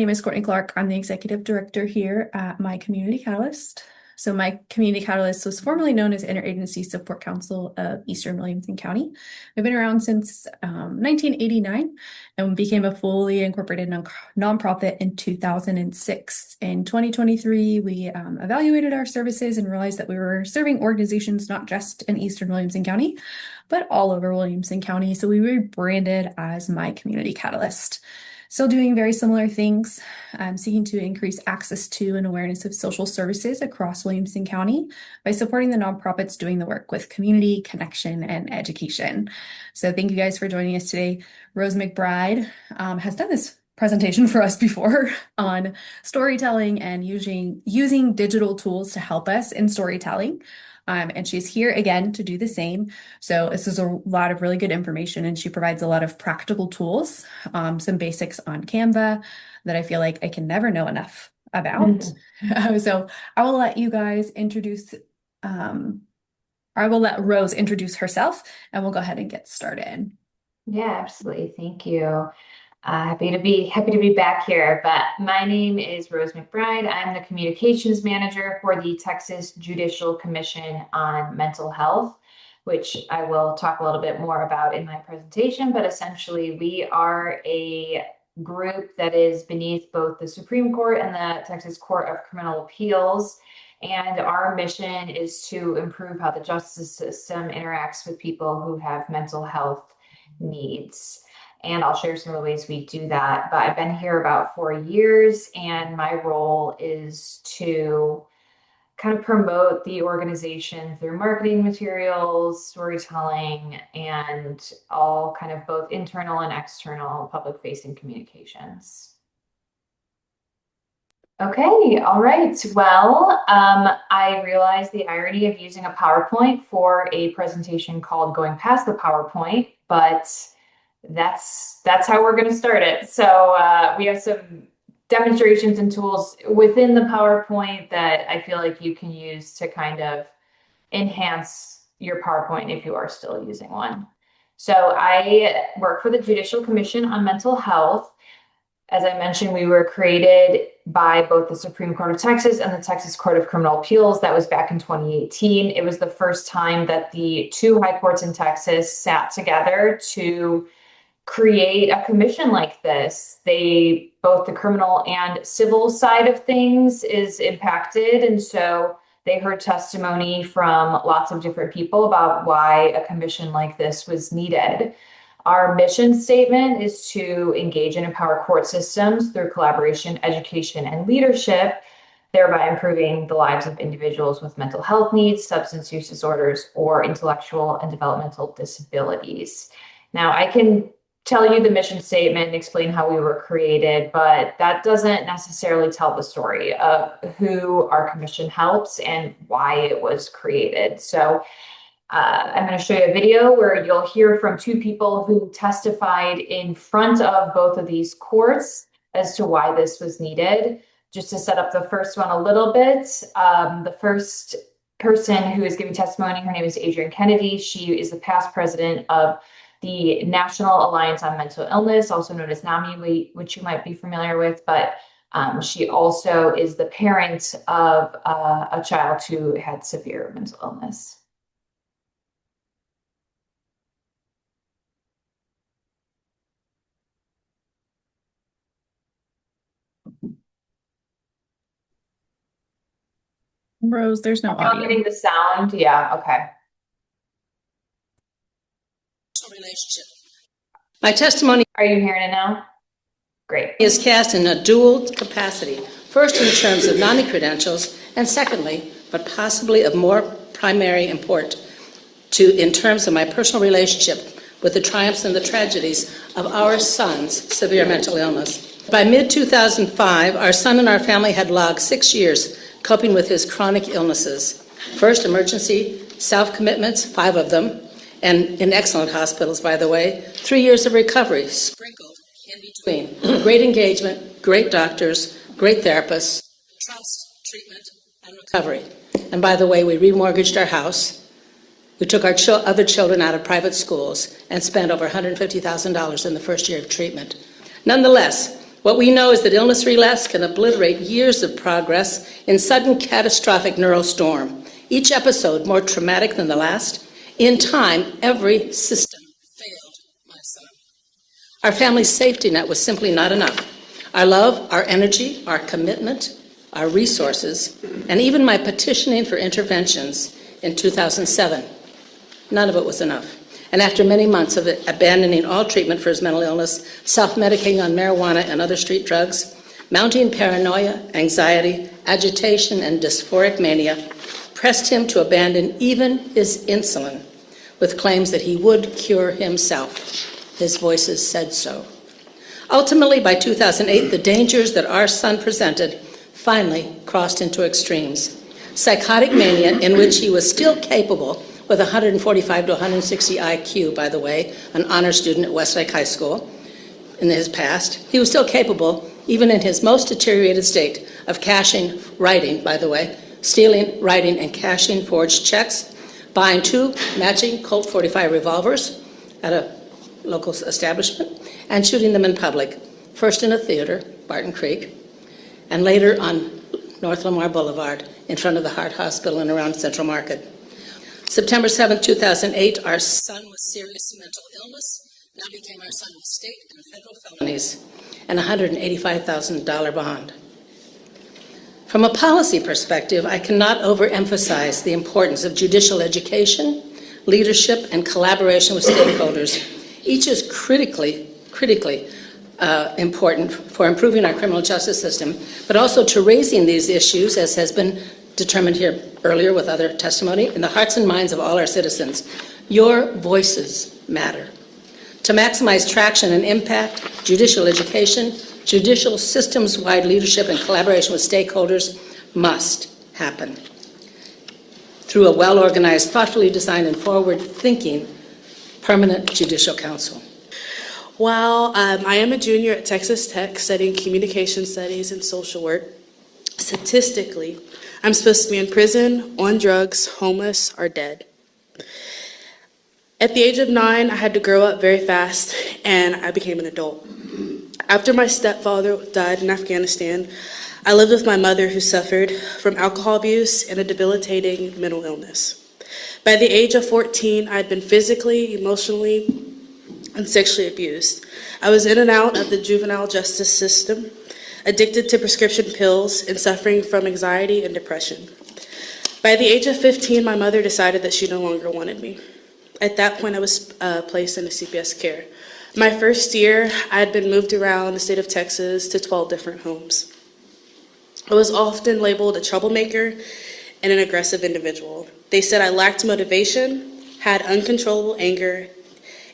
My name is Courtney Clark. I'm the executive director here at My Community Catalyst. So My Community Catalyst was formerly known as Interagency Support Council of Eastern Williamson County. We've been around since 1989 and became a fully incorporated nonprofit in 2006. In 2023, we evaluated our services and realized that we were serving organizations not just in Eastern Williamson County, but all over Williamson County. So we rebranded as My Community Catalyst. Still doing very similar things, seeking to increase access to and awareness of social services across Williamson County by supporting the nonprofits doing the work with community, connection, and education. So thank you guys for joining us today. Rose McBride has done this presentation for us before on storytelling and using digital tools to help us in storytelling. And she's here again to do the same. So this is a lot of really good information, and she provides a lot of practical tools, some basics on Canva that I feel like I can never know enough about. So I will let you guys introduce, I will let Rose introduce herself, and we'll go ahead and get started. Yeah, absolutely. Thank you. Happy to be back here. But my name is Rose McBride. I'm the communications manager for the Texas Judicial Commission on Mental Health, which I will talk a little bit more about in my presentation. But essentially, we are a group that is beneath both the Supreme Court and the Texas Court of Criminal Appeals. And our mission is to improve how the justice system interacts with people who have mental health needs. And I'll share some of the ways we do that. But I've been here about 4 years, and my role is to kind of promote the organization through marketing materials, storytelling, and all kind of both internal and external public-facing communications. Okay, all right. Well, I realize the irony of using a PowerPoint for a presentation called Going Past the PowerPoint, but that's how we're going to start it. So we have some demonstrations and tools within the PowerPoint that I feel like you can use to kind of enhance your PowerPoint if you are still using one. So I work for the Judicial Commission on Mental Health. As I mentioned, we were created by both the Supreme Court of Texas and the Texas Court of Criminal Appeals. That was back in 2018. It was the first time that the two high courts in Texas sat together to create a commission like this. Both the criminal and civil side of things is impacted. And so they heard testimony from lots of different people about why a commission like this was needed. Our mission statement is to engage and empower court systems through collaboration, education, and leadership, thereby improving the lives of individuals with mental health needs, substance use disorders, or intellectual and developmental disabilities. Now, I can tell you the mission statement and explain how we were created, but that doesn't necessarily tell the story of who our commission helps and why it was created. So I'm going to show you a video where you'll hear from two people who testified in front of both of these courts as to why this was needed. Just to set up the first one a little bit, the first person who is giving testimony, her name is Adrienne Kennedy. She is the past president of the National Alliance on Mental Illness, also known as NAMI, which you might be familiar with, but she also is the parent of a child who had severe mental illness. Rose, there's no audio. Getting the sound, yeah, okay. Relationship. My testimony, are you hearing it now? Great. Is cast in a dual capacity. First, in terms of NAMI credentials, and secondly, but possibly of more primary import, in terms of my personal relationship with the triumphs and the tragedies of our son's severe mental illness. By mid-2005, our son and our family had logged 6 years coping with his chronic illnesses. First, emergency self-commitments, 5 of them, and in excellent hospitals, by the way. 3 years of recovery, sprinkled in between. Great engagement, great doctors, great therapists, trust, treatment, and recovery. And by the way, we remortgaged our house. We took our other children out of private schools and spent over $150,000 in the first year of treatment. Nonetheless, What we know is that illness relapse can obliterate years of progress in sudden catastrophic neurostorm, each episode more traumatic than the last. In time, every system failed my son. Our family's safety net was simply not enough. Our love, our energy, our commitment, our resources, and even my petitioning for interventions in 2007, none of it was enough. And after many months of abandoning all treatment for his mental illness, self-medicating on marijuana and other street drugs, mounting paranoia, anxiety, agitation, and dysphoric mania pressed him to abandon even his insulin with claims that he would cure himself. His voices said so. Ultimately, by 2008, the dangers that our son presented finally crossed into extremes. Psychotic mania in which he was still capable, with 145 to 160 IQ, by the way, an honor student at Westlake High School in his past. He was still capable, even in his most deteriorated state, of stealing, writing, and cashing forged checks, buying 2 matching Colt 45 revolvers at a local establishment, and shooting them in public, first in a theater, Barton Creek, and later on North Lamar Boulevard in front of the Heart Hospital and around Central Market. September 7, 2008, our son with serious mental illness now became our son with state and federal felonies and a $185,000 bond. From a policy perspective, I cannot overemphasize the importance of judicial education, leadership, and collaboration with stakeholders. Each is critically important for improving our criminal justice system, but also to raising these issues, as has been determined here earlier with other testimony, in the hearts and minds of all our citizens. Your voices matter. To maximize traction and impact, judicial education, judicial systems-wide leadership and collaboration with stakeholders must happen through a well-organized, thoughtfully designed, and forward-thinking permanent judicial council. While I am a junior at Texas Tech studying communication studies and social work, statistically, I'm supposed to be in prison, on drugs, homeless, or dead. At the age of 9, I had to grow up very fast, and I became an adult. After my stepfather died in Afghanistan, I lived with my mother, who suffered from alcohol abuse and a debilitating mental illness. By the age of 14, I had been physically, emotionally, and sexually abused. I was in and out of the juvenile justice system, addicted to prescription pills, and suffering from anxiety and depression. By the age of 15, my mother decided that she no longer wanted me. At that point, I was placed in a CPS care. My first year, I had been moved around the state of Texas to 12 different homes. I was often labeled a troublemaker and an aggressive individual. They said I lacked motivation, had uncontrollable anger,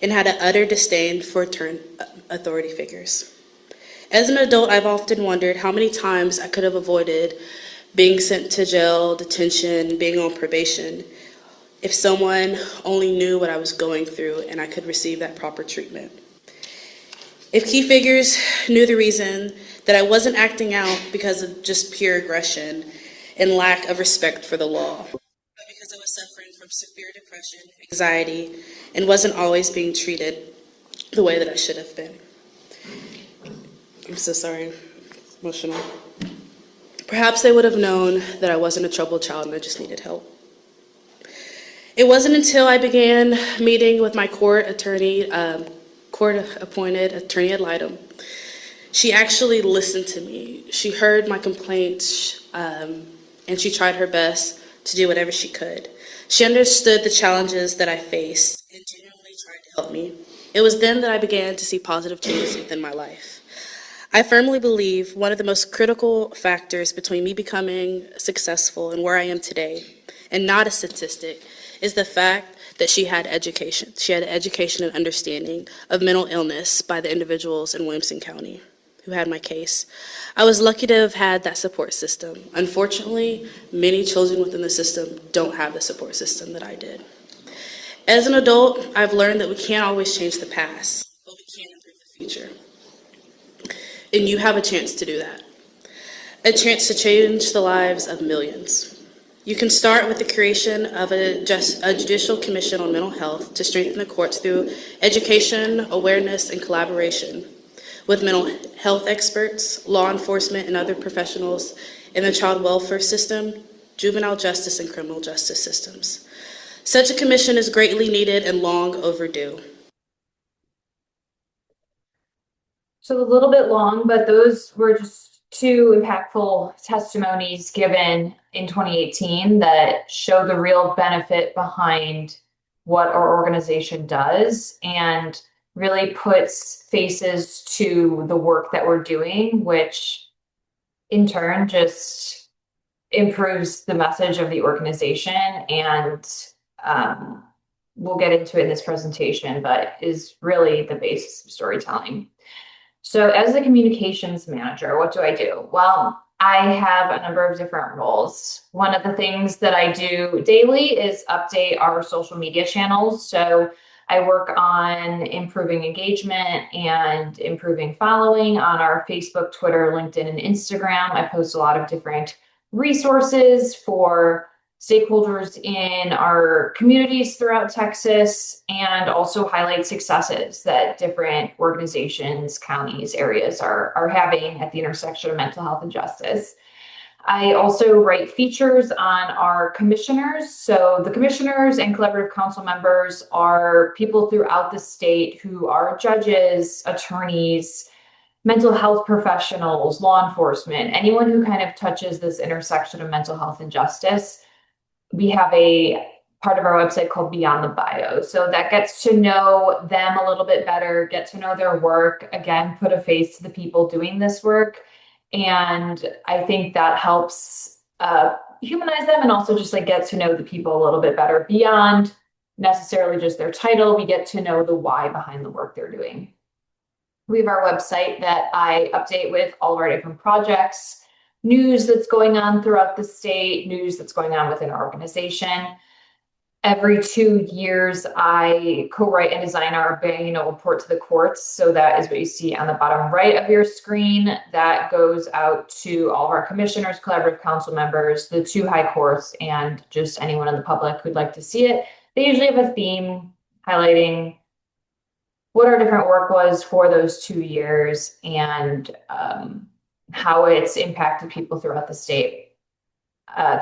and had an utter disdain for authority figures. As an adult, I've often wondered how many times I could have avoided being sent to jail, detention, being on probation, if someone only knew what I was going through and I could receive that proper treatment. If key figures knew the reason that I wasn't acting out because of just pure aggression and lack of respect for the law, but because I was suffering from severe depression, anxiety, and wasn't always being treated the way that I should have been. I'm so sorry, emotional. Perhaps they would have known that I wasn't a troubled child and I just needed help. It wasn't until I began meeting with my court-appointed attorney ad litem. She actually listened to me. She heard my complaints, and she tried her best to do whatever she could. She understood the challenges that I faced and genuinely tried to help me. It was then that I began to see positive changes within my life. I firmly believe one of the most critical factors between me becoming successful and where I am today, and not a statistic, is the fact that she had education. She had education and understanding of mental illness by the individuals in Williamson County who had my case. I was lucky to have had that support system. Unfortunately, many children within the system don't have the support system that I did. As an adult, I've learned that we can't always change the past, but we can improve the future. And you have a chance to do that. A chance to change the lives of millions. You can start with the creation of a judicial commission on mental health to strengthen the courts through education, awareness, and collaboration. with mental health experts, law enforcement, and other professionals in the child welfare system, juvenile justice, and criminal justice systems. Such a commission is greatly needed and long overdue. So a little bit long, but those were just two impactful testimonies given in 2018 that show the real benefit behind what our organization does and really puts faces to the work that we're doing, which in turn just improves the message of the organization. And we'll get into it in this presentation, but is really the basis of storytelling. So as a communications manager, what do I do? Well, I have a number of different roles. One of the things that I do daily is update our social media channels. So I work on improving engagement and improving following on our Facebook, Twitter, LinkedIn, and Instagram. I post a lot of different resources for stakeholders in our communities throughout Texas, and also highlight successes that different organizations, counties, areas are having at the intersection of mental health and justice. I also write features on our commissioners. So the commissioners and collaborative council members are people throughout the state who are judges, attorneys, mental health professionals, law enforcement, anyone who kind of touches this intersection of mental health and justice. We have a part of our website called Beyond the Bio. So that gets to know them a little bit better, get to know their work, again, put a face to the people doing this work. And I think that helps humanize them and also just like get to know the people a little bit better beyond necessarily just their title. We get to know the why behind the work they're doing. We have our website that I update with all of our different projects, news that's going on throughout the state, news that's going on within our organization. Every 2 years, I co-write and design our biannual report to the courts. So that is what you see on the bottom right of your screen. That goes out to all of our commissioners, collaborative council members, the 2 high courts, and just anyone in the public who'd like to see it. They usually have a theme highlighting what our different work was for those 2 years and how it's impacted people throughout the state.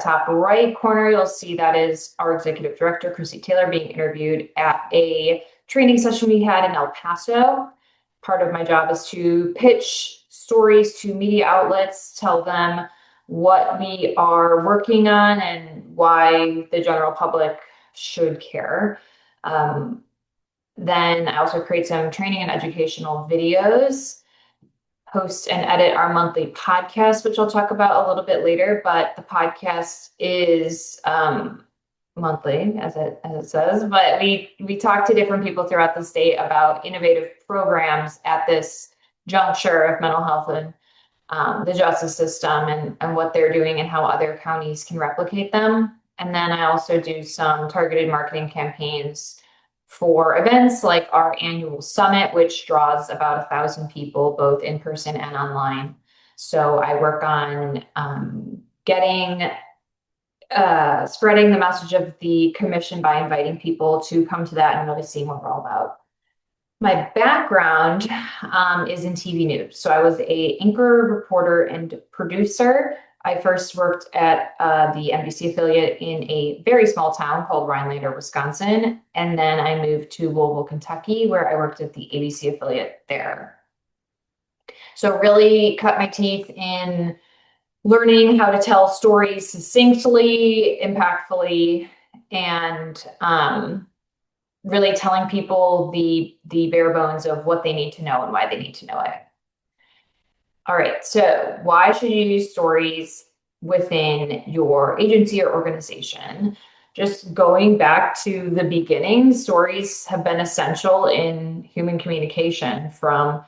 Top right corner, you'll see that is our executive director, Chrissy Taylor, being interviewed at a training session we had in El Paso. Part of my job is to pitch stories to media outlets, tell them what we are working on and why the general public should care. Then I also create some training and educational videos, host and edit our monthly podcast, which I'll talk about a little bit later, but the podcast is monthly, as it says, but we talk to different people throughout the state about innovative programs at this juncture of mental health and the justice system and what they're doing and how other counties can replicate them. And then I also do some targeted marketing campaigns for events like our annual summit, which draws about 1,000 people, both in person and online. So I work on spreading the message of the commission by inviting people to come to that and really seeing what we're all about. My background is in TV news. So I was an anchor, reporter, and producer. I first worked at the NBC affiliate in a very small town called Rhinelander, Wisconsin. And then I moved to Louisville, Kentucky, where I worked at the ABC affiliate there. So really cut my teeth in learning how to tell stories succinctly, impactfully, and really telling people the bare bones of what they need to know and why they need to know it. All right, so why should you use stories within your agency or organization? Just going back to the beginning, stories have been essential in human communication, from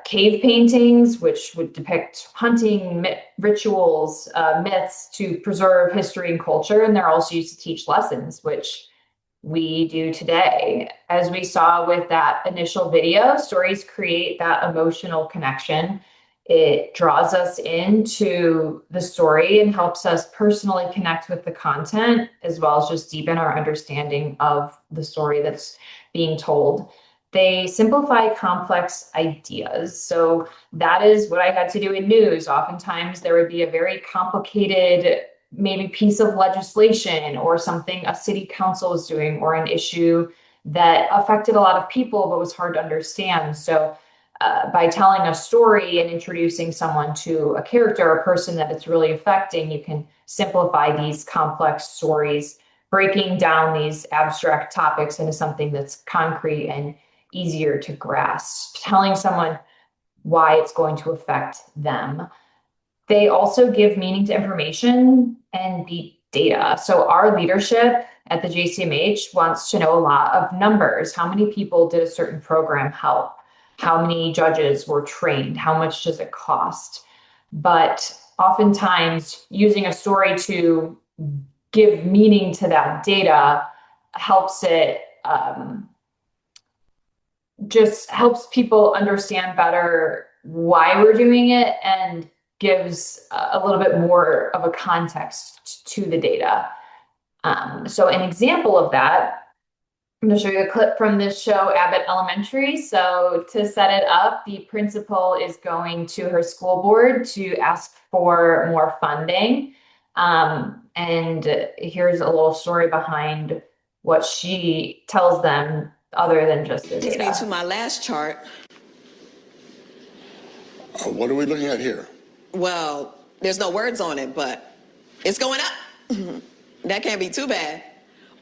cave paintings, which would depict hunting rituals, myths, to preserve history and culture. And they're also used to teach lessons, which we do today. As we saw with that initial video, stories create that emotional connection. It draws us into the story and helps us personally connect with the content, as well as just deepen our understanding of the story that's being told. They simplify complex ideas. So that is what I had to do in news. Oftentimes there would be a very complicated, maybe piece of legislation or something a city council is doing, or an issue that affected a lot of people but was hard to understand. So by telling a story and introducing someone to a character, a person that it's really affecting, you can simplify these complex stories, breaking down these abstract topics into something that's concrete and easier to grasp, telling someone why it's going to affect them. They also give meaning to information and beat data. So our leadership at the JCMH wants to know a lot of numbers. How many people did a certain program help? How many judges were trained? How much does it cost? But oftentimes using a story to give meaning to that data helps it just helps people understand better why we're doing it, and gives a little bit more of a context to the data. So an example of that, I'm going to show you a clip from this show, Abbott Elementary. So to set it up, the principal is going to her school board to ask for more funding. And here's a little story behind what she tells them other than just the Takes me data. to my last chart. What are we looking at here? Well, there's no words on it, but it's going up. That can't be too bad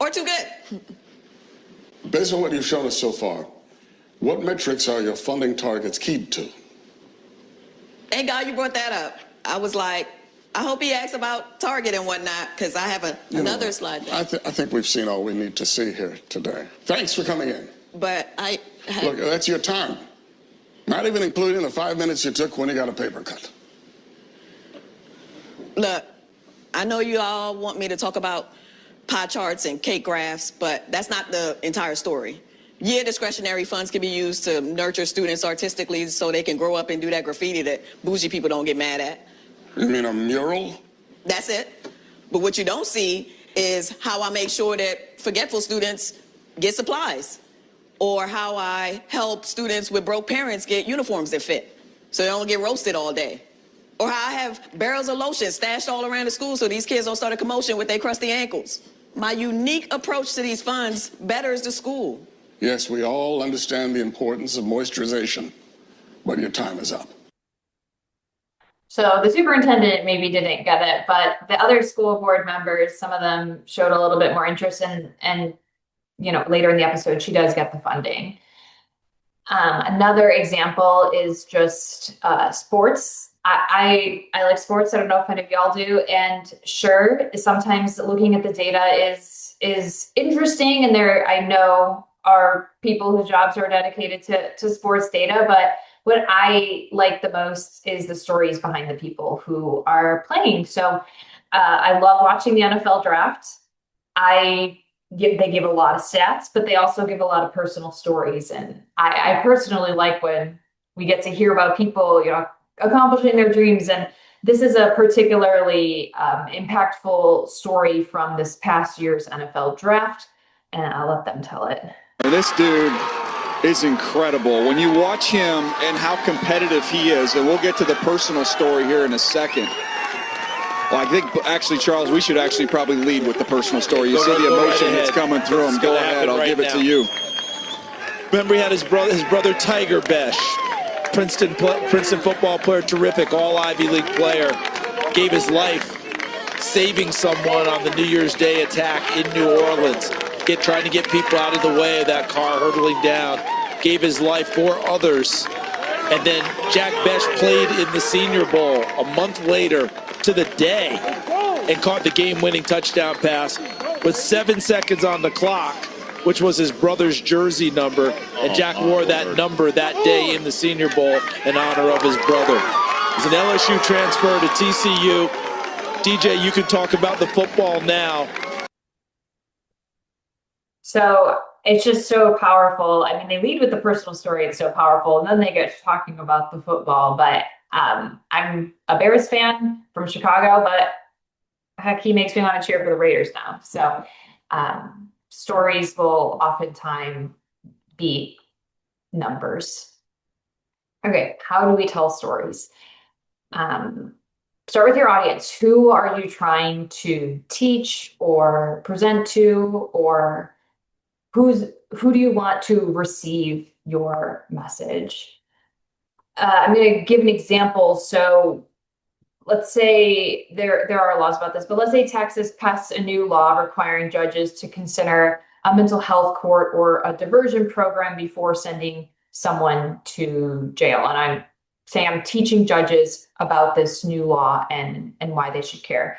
or too good. Based on what you've shown us so far, what metrics are your funding targets keyed to? Thank God you brought that up. I was like, I hope he asks about Target and whatnot, because I have another slide there. I think we've seen all we need to see here today. Thanks for coming in. But Look, that's your time. Not even including the 5 minutes you took when you got a paper cut. Look, I know you all want me to talk about pie charts and cake graphs, but that's not the entire story. Yeah, discretionary funds can be used to nurture students artistically so they can grow up and do that graffiti that bougie people don't get mad at. You mean a mural? That's it. But what you don't see is how I make sure that forgetful students get supplies, or how I help students with broke parents get uniforms that fit so they don't get roasted all day, or how I have barrels of lotion stashed all around the school so these kids don't start a commotion with their crusty ankles. My unique approach to these funds betters the school. Yes, we all understand the importance of moisturization, but your time is up. So the superintendent maybe didn't get it, but the other school board members, some of them showed a little bit more interest and later in the episode, she does get the funding. Another example is just sports. I like sports. I don't know if any of y'all do. And sure, sometimes looking at the data is interesting. And there, I know, are people whose jobs are dedicated to sports data. But what I like the most is the stories behind the people who are playing. So I love watching the NFL draft. They give a lot of stats, but they also give a lot of personal stories. And I personally like when we get to hear about people, accomplishing their dreams. And this is a particularly impactful story from this past year's NFL draft. And I'll let them tell it. This dude is incredible. When you watch him and how competitive he is, and we'll get to the personal story here in a second. Well, I think actually, Charles, we should actually probably lead with the personal story. You see the emotion that's coming through him. Go ahead, I'll give it to you. Remember, he had his brother Tiger Besh, Princeton football player, terrific, all Ivy League player, gave his life saving someone on the New Year's Day attack in New Orleans, trying to get people out of the way of that car hurtling down, gave his life for others. And then Jack Besh played in the Senior Bowl a month later to the day and caught the game-winning touchdown pass with 7 seconds on the clock, which was his brother's jersey number, and Jack wore that number that day in the Senior Bowl in honor of his brother. He's an LSU transfer to TCU. DJ, you can talk about the football now. So it's just so powerful. I mean, they lead with the personal story. It's so powerful. And then they get talking about the football. But I'm a Bears fan from Chicago, but heck, he makes me want to cheer for the Raiders now. So stories will oftentimes beat numbers. Okay, how do we tell stories? Start with your audience. Who are you trying to teach or present to, or who do you want to receive your message? I'm going to give an example. So let's say there are laws about this, but let's say Texas passes a new law requiring judges to consider a mental health court or a diversion program before sending someone to jail. And I'm saying I'm teaching judges about this new law and why they should care.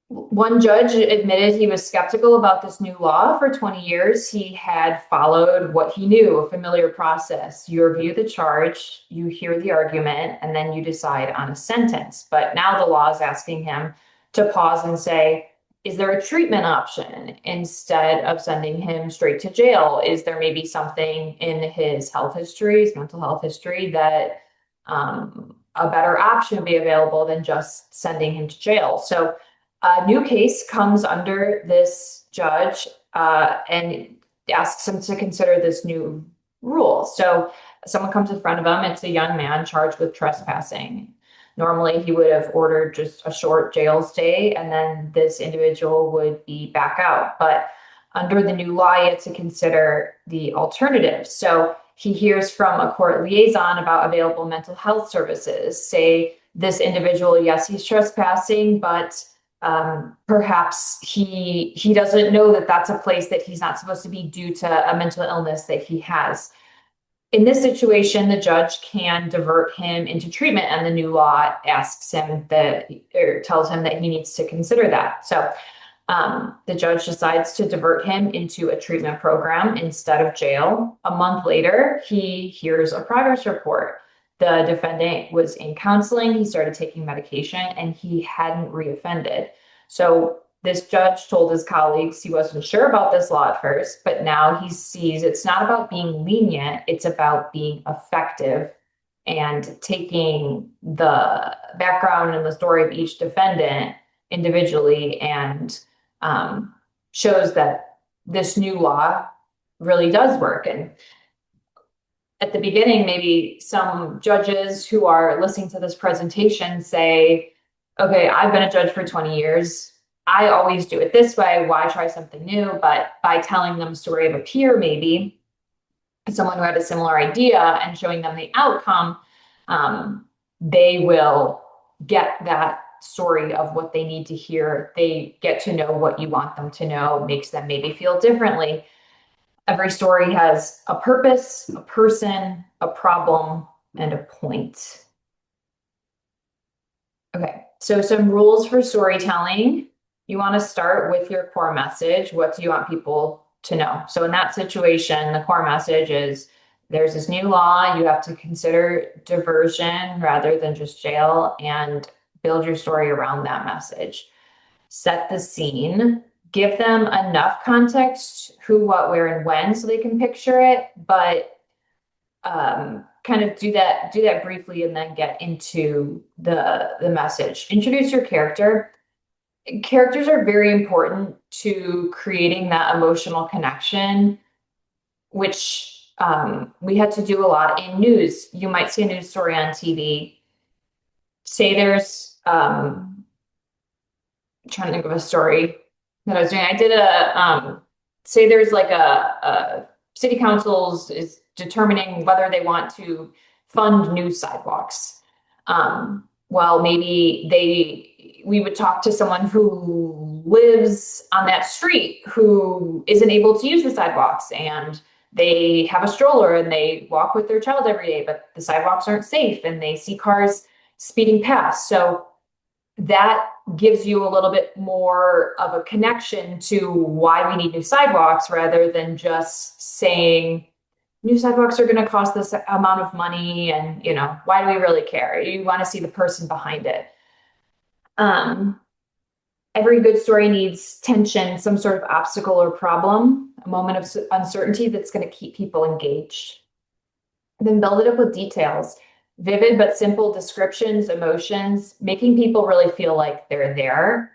One judge admitted he was skeptical about this new law for 20 years. He had followed what he knew, a familiar process. You review the charge, you hear the argument, and then you decide on a sentence. But now the law is asking him to pause and say, is there a treatment option instead of sending him straight to jail? Is there maybe something in his health history, his mental health history, that a better option would be available than just sending him to jail? So a new case comes under this judge and asks him to consider this new rule. So someone comes in front of him. It's a young man charged with trespassing. Normally, he would have ordered just a short jail stay, and then this individual would be back out. But under the new law, you have to consider the alternatives. So he hears from a court liaison about available mental health services. Say this individual, yes, he's trespassing, but perhaps he doesn't know that that's a place that he's not supposed to be due to a mental illness that he has. In this situation, the judge can divert him into treatment, and the new law asks him that, or tells him that he needs to consider that. So the judge decides to divert him into a treatment program instead of jail. A month later, he hears a progress report. The defendant was in counseling, he started taking medication, and he hadn't reoffended. So this judge told his colleagues he wasn't sure about this law at first, but now he sees it's not about being lenient, it's about being effective and taking the background and the story of each defendant individually, and shows that this new law really does work. And at the beginning, maybe some judges who are listening to this presentation say, okay, I've been a judge for 20 years. I always do it this way. Why try something new? But by telling them a story of a peer, maybe someone who had a similar idea, and showing them the outcome, they will get that story of what they need to hear. They get to know what you want them to know, makes them maybe feel differently. Every story has a purpose, a person, a problem, and a point. Okay, so some rules for storytelling. You want to start with your core message. What do you want people to know? So in that situation, the core message is there's this new law. You have to consider diversion rather than just jail, and build your story around that message. Set the scene. Give them enough context, who, what, where, and when, so they can picture it, but kind of do that briefly and then get into the message. Introduce your character. Characters are very important to creating that emotional connection, which we had to do a lot in news. You might see a news story on TV. Say there's, trying to think of a story that I was doing. I did say there's like a city councils is determining whether they want to fund new sidewalks. Well, maybe we would talk to someone who lives on that street who isn't able to use the sidewalks, and they have a stroller and they walk with their child every day, but the sidewalks aren't safe and they see cars speeding past. So that gives you a little bit more of a connection to why we need new sidewalks, rather than just saying new sidewalks are going to cost this amount of money, and why do we really care? You want to see the person behind it. Every good story needs tension, some sort of obstacle or problem, a moment of uncertainty that's going to keep people engaged. Then build it up with details. Vivid but simple descriptions, emotions, making people really feel like they're there.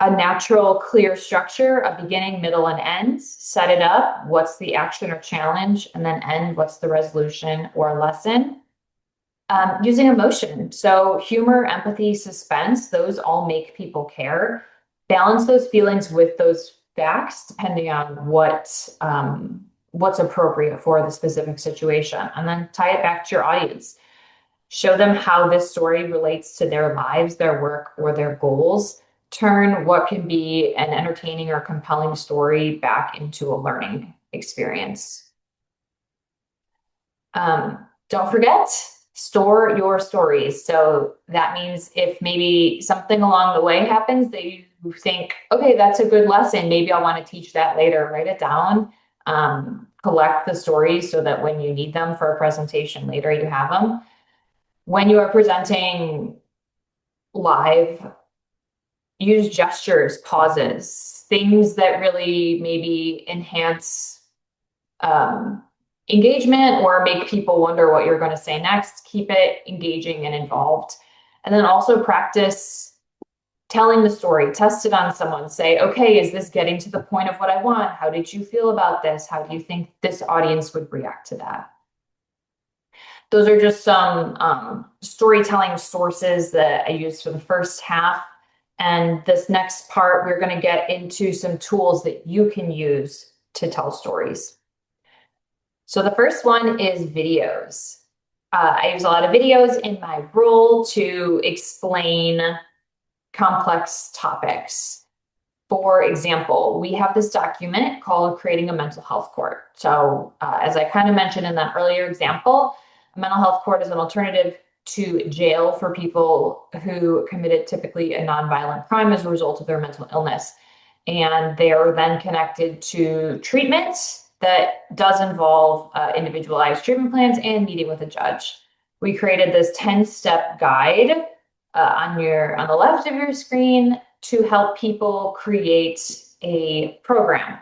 a natural, clear structure, a beginning, middle, and end. Set it up. What's the action or challenge? And then end, what's the resolution or lesson? Using emotion. So humor, empathy, suspense, those all make people care. Balance those feelings with those facts, depending on what's appropriate for the specific situation. And then tie it back to your audience. Show them how this story relates to their lives, their work, or their goals. Turn what can be an entertaining or compelling story back into a learning experience. Don't forget, store your stories. So that means if maybe something along the way happens that you think, okay, that's a good lesson, maybe I'll want to teach that later, write it down, collect the stories so that when you need them for a presentation later, you have them. When you are presenting live, use gestures, pauses, things that really maybe enhance engagement or make people wonder what you're going to say next. Keep it engaging and involved. And then also practice telling the story. Test it on someone. Say, okay, is this getting to the point of what I want? How did you feel about this? How do you think this audience would react to that? Those are just some storytelling sources that I used for the first half. And this next part, we're going to get into some tools that you can use to tell stories. So the first one is videos. I use a lot of videos in my role to explain complex topics. For example, we have this document called Creating a Mental Health Court. So as I kind of mentioned in that earlier example, a mental health court is an alternative to jail for people who committed typically a nonviolent crime as a result of their mental illness. And they are then connected to treatment that does involve individualized treatment plans and meeting with a judge. We created this 10-step guide on the left of your screen to help people create a program.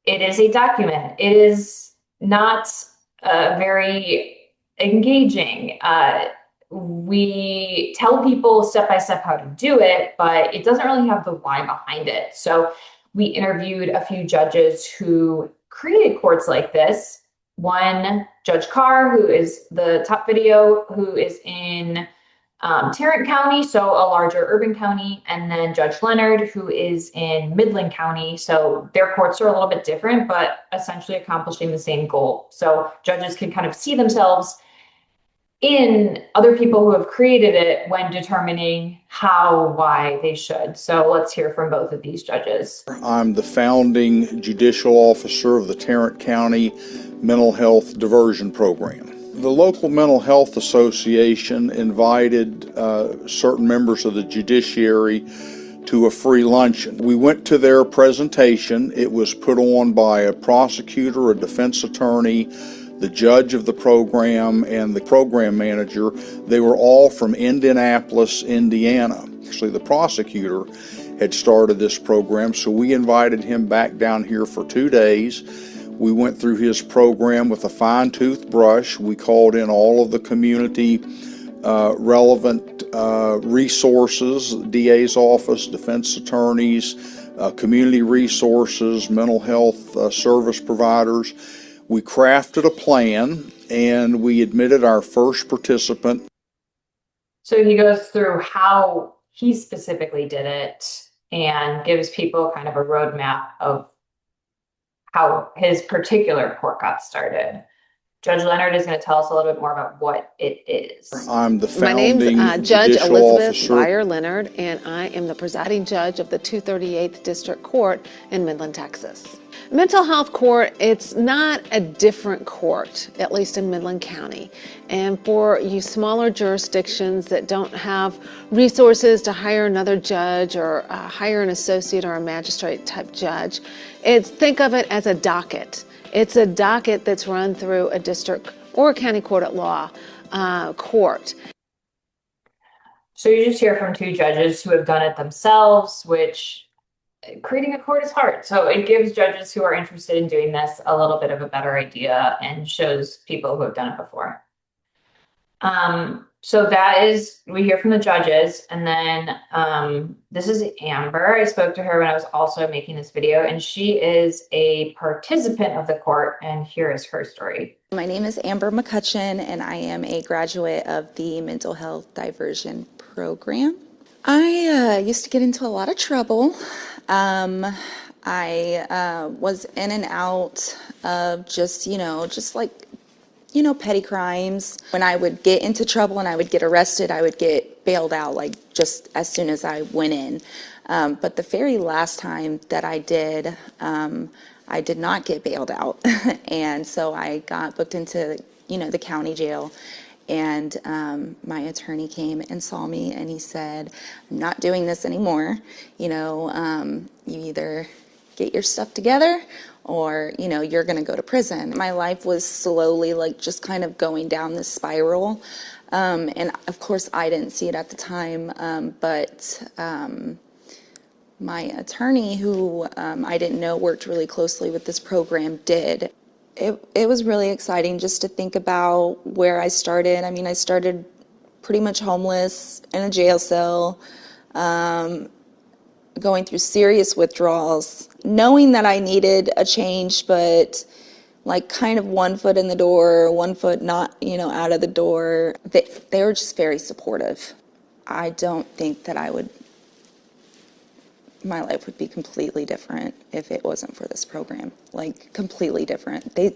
It is a document. It is not very engaging. We tell people step by step how to do it, but it doesn't really have the why behind it. So we interviewed a few judges who created courts like this. One, Judge Carr, who is the top video, who is in Tarrant County, so a larger urban county, and then Judge Leonard, who is in Midland County. So their courts are a little bit different, but essentially accomplishing the same goal. So judges can kind of see themselves in other people who have created it when determining how, why they should. So let's hear from both of these judges. I'm the founding judicial officer of the Tarrant County Mental Health Diversion Program. The local mental health association invited certain members of the judiciary to a free luncheon. We went to their presentation. It was put on by a prosecutor, a defense attorney, the judge of the program, and the program manager. They were all from Indianapolis, Indiana. Actually, the prosecutor had started this program, so we invited him back down here for 2 days. We went through his program with a fine-tooth brush. We called in all of the community relevant resources, DA's office, defense attorneys, community resources, mental health service providers. We crafted a plan and we admitted our first participant. So he goes through how he specifically did it and gives people kind of a roadmap of how his particular court got started. Judge Leonard is going to tell us a little bit more about what it is. I'm the My founding name's Judge judicial Elizabeth officer. Beyer Leonard, and I am the presiding judge of the 238th District Court in Midland, Texas. Mental health court, it's not a different court, at least in Midland County. And for you smaller jurisdictions that don't have resources to hire another judge or hire an associate or a magistrate type judge, think of it as a docket. It's a docket that's run through a district or a county court at law court. So you just hear from two judges who have done it themselves, which creating a court is hard. So it gives judges who are interested in doing this a little bit of a better idea and shows people who have done it before. So that is, we hear from the judges, and then this is Amber. I spoke to her when I was also making this video, and she is a participant of the court, and here is her story. My name is Amber McCutcheon, and I am a graduate of the Mental Health Diversion Program. I used to get into a lot of trouble. I was in and out of just petty crimes. When I would get into trouble and I would get arrested, I would get bailed out like just as soon as I went in. But the very last time that I did not get bailed out. And so I got booked into, the county jail. And my attorney came and saw me and he said, I'm not doing this anymore. You either get your stuff together or, you're going to go to prison. My life was slowly just kind of going down this spiral. And of course, I didn't see it at the time, but my attorney, who I didn't know worked really closely with this program, did. It was really exciting just to think about where I started. I mean, I started pretty much homeless in a jail cell, going through serious withdrawals, knowing that I needed a change, but kind of one foot in the door, one foot not, out of the door. They were just very supportive. I don't think that my life would be completely different if it wasn't for this program. Completely different. They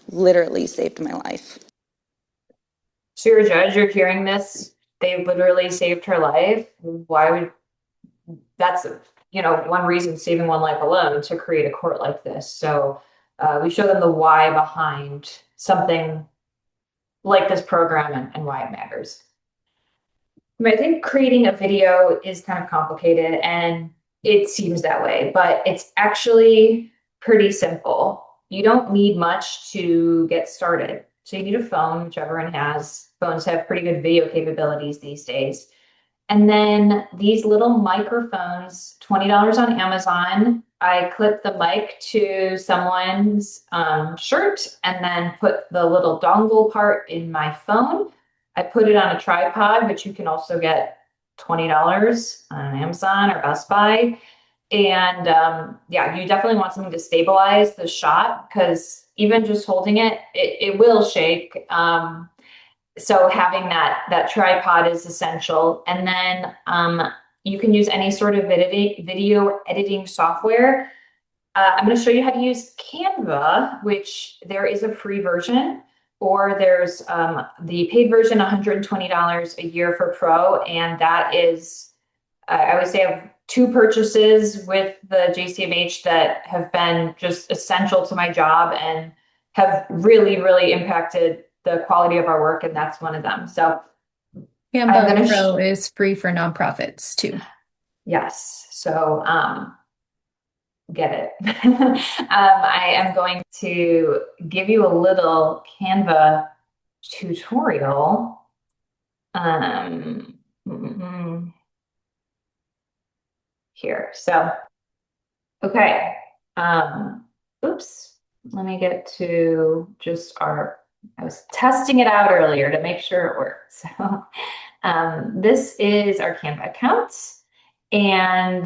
literally saved my life. So you're a judge, you're hearing this, they literally saved her life. Why would, that's, one reason, saving one life alone, to create a court like this. So we show them the why behind something like this program and why it matters. I think creating a video is kind of complicated, and it seems that way, but it's actually pretty simple. You don't need much to get started. So you need a phone, which everyone has. Phones have pretty good video capabilities these days. And then these little microphones, $20 on Amazon. I clip the mic to someone's shirt and then put the little dongle part in my phone. I put it on a tripod, which you can also get $20 on Amazon or Best Buy. And yeah, you definitely want something to stabilize the shot, because even just holding it, it will shake. So having that tripod is essential. And then you can use any sort of video editing software. I'm going to show you how to use Canva, which there is a free version, or there's the paid version, $120 a year for Pro. And that is, I would say, I have 2 purchases with the JCMH that have been just essential to my job and have really, really impacted the quality of our work. And that's one of them. So Canva Pro is free for nonprofits too. Yes. So get it. I am going to give you a little Canva tutorial. Here. So, okay. Oops. Let me get to just I was testing it out earlier to make sure it worked. So, this is our Canva account. And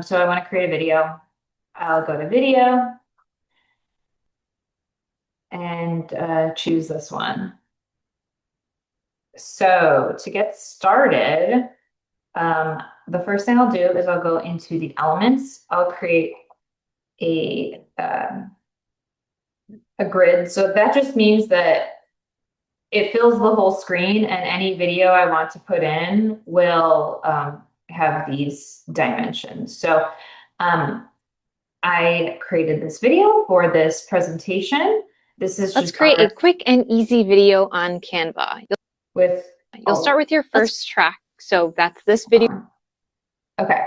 so I want to create a video. I'll go to video and choose this one. So to get started, the first thing I'll do is I'll go into the elements. I'll create a grid. So that just means that it fills the whole screen, and any video I want to put in will have these dimensions. So I created this video for this presentation. This is Let's create a quick and easy video on Canva. You'll start with your first track. So that's this video. Okay,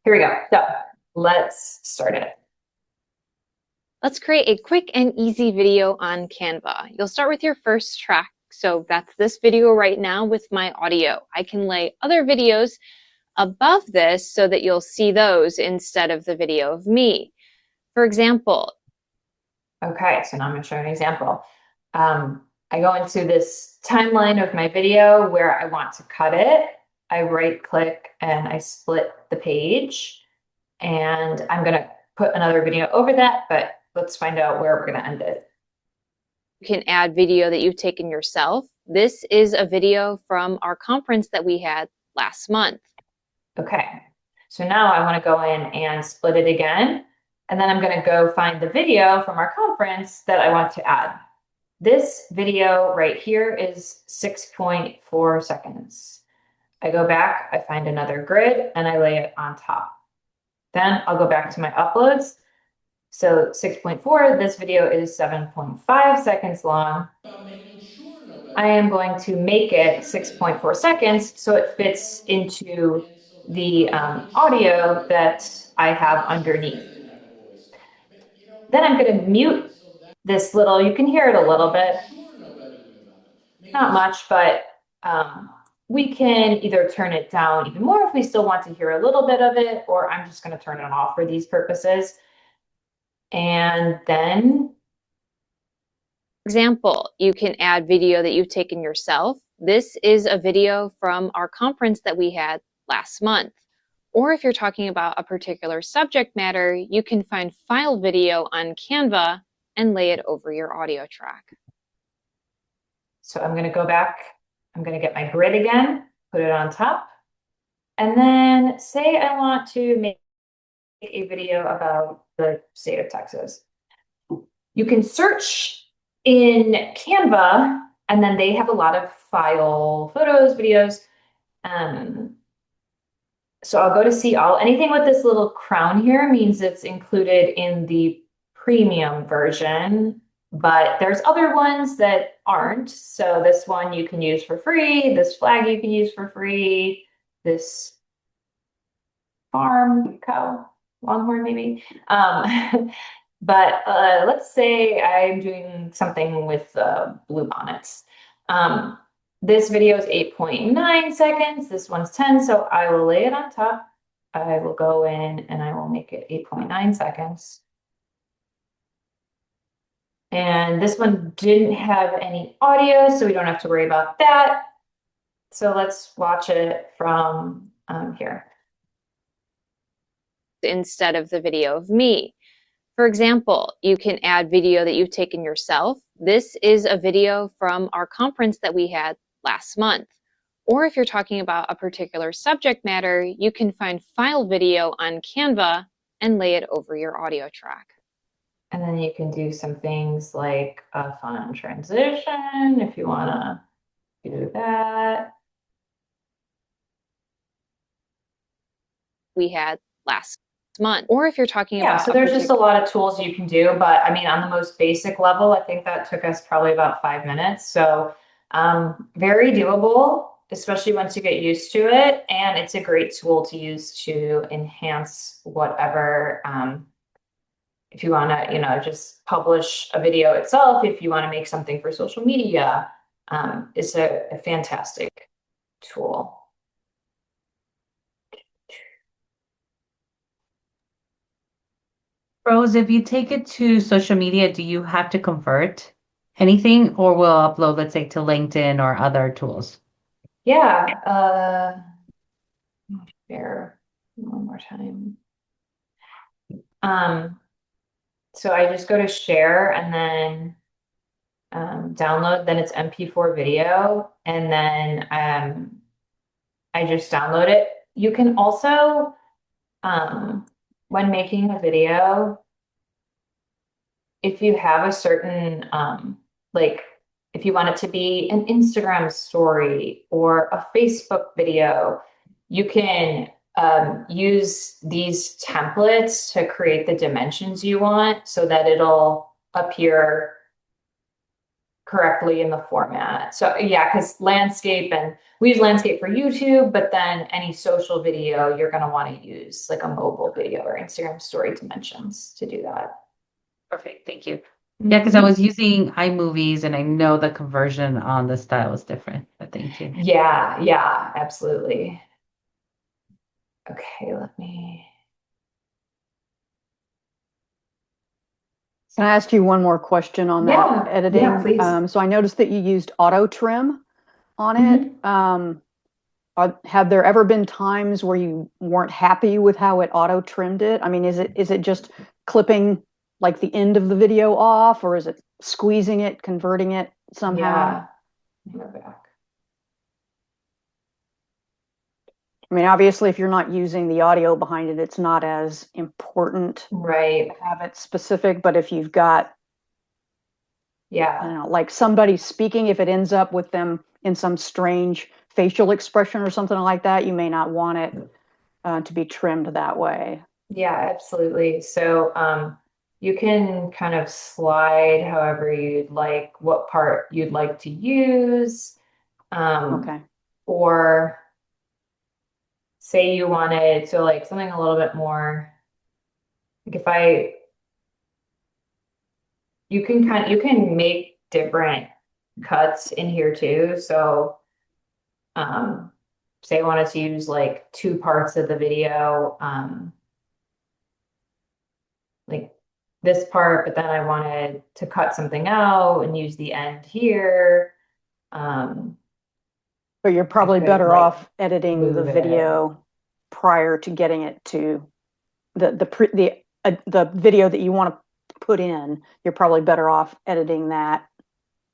here we go. So let's start it. Let's create a quick and easy video on Canva. You'll start with your first track. So that's this video right now with my audio. I can lay other videos above this so that you'll see those instead of the video of me. For example. Okay, so now I'm going to show an example. I go into this timeline of my video where I want to cut it. I right click and I split the page, and I'm gonna put another video over that, but let's find out where we're gonna end it. You can add video that you've taken yourself. This is a video from our conference that we had last month. Okay, so now I want to go in and split it again, and then I'm going to go find the video from our conference that I want to add. This video right here is 6.4 seconds. I go back, I find another grid, and I lay it on top. Then I'll go back to my uploads. So 6.4, this video is 7.5 seconds long. I am going to make it 6.4 seconds so it fits into the audio that I have underneath. Then I'm going to mute this little, you can hear it a little bit, not much, but we can either turn it down even more if we still want to hear a little bit of it, or I'm just going to turn it off for these purposes. And then Example, you can add video that you've taken yourself. This is a video from our conference that we had last month. Or if you're talking about a particular subject matter, you can find file video on Canva and lay it over your audio track. So I'm going to go back, I'm going to get my grid again, put it on top, and then say I want to make a video about the state of Texas. You can search in Canva, and then they have a lot of file, photos, videos. So I'll go to see all. Anything with this little crown here means it's included in the premium version, but there's other ones that aren't. So this one you can use for free. This flag you can use for free. This farm cow, longhorn maybe. But let's say I'm doing something with blue bonnets. This video is 8.9 seconds. This one's 10, so I will lay it on top. I will go in and I will make it 8.9 seconds. And this one didn't have any audio, so we don't have to worry about that. So let's watch it from here. Instead of the video of me. For example, you can add video that you've taken yourself. This is a video from our conference that we had last month. Or if you're talking about a particular subject matter, you can find file video on Canva and lay it over your audio track. And then you can do some things like a fun transition if you want to do that. We had last month. Or if you're talking about so there's just a lot of tools you can do, but I mean, on the most basic level, I think that took us probably about 5 minutes. So very doable, especially once you get used to it. And it's a great tool to use to enhance whatever, if you want to, just publish a video itself, if you want to make something for social media, it's a fantastic tool. Rose, if you take it to social media, do you have to convert anything, or will upload, let's say, to LinkedIn or other tools? Yeah, share one more time. So I just go to share and then download, then it's MP4 video, and then I just download it. You can also, when making a video, if you have a certain, like if you want it to be an Instagram story or a Facebook video, you can use these templates to create the dimensions you want so that it'll appear correctly in the format. So yeah, because landscape, and we use landscape for YouTube, but then any social video, you're going to want to use like a mobile video or Instagram story dimensions to do that. Perfect, thank you. Yeah, because I was using iMovies and I know the conversion on the style is different, but thank you. Yeah, absolutely. Okay, let me Can I ask you one more question on Yeah, that editing? yeah, please. So I noticed that you used auto trim on it. Have there ever been times where you weren't happy with how it auto trimmed it? I mean, is it just clipping like the end of the video off, or is it squeezing it, converting it somehow? Yeah, go back. I mean, obviously, if you're not using the audio behind it, it's not as important Right. to have it specific. But if you've got, I don't know, like somebody speaking, if it ends up with them in some strange facial expression or something like that, you may not want it to be trimmed that way. Yeah, absolutely. So you can kind of slide however you'd like, what part you'd like to use. Okay. Or say you wanted, so like something a little bit more, like you can make different cuts in here too. So say I wanted to use like two parts of the video, like this part, but then I wanted to cut something out and use the end here. But you're probably could, better like, off editing the move it. video prior to getting it to the video that you want to put in. You're probably better off editing that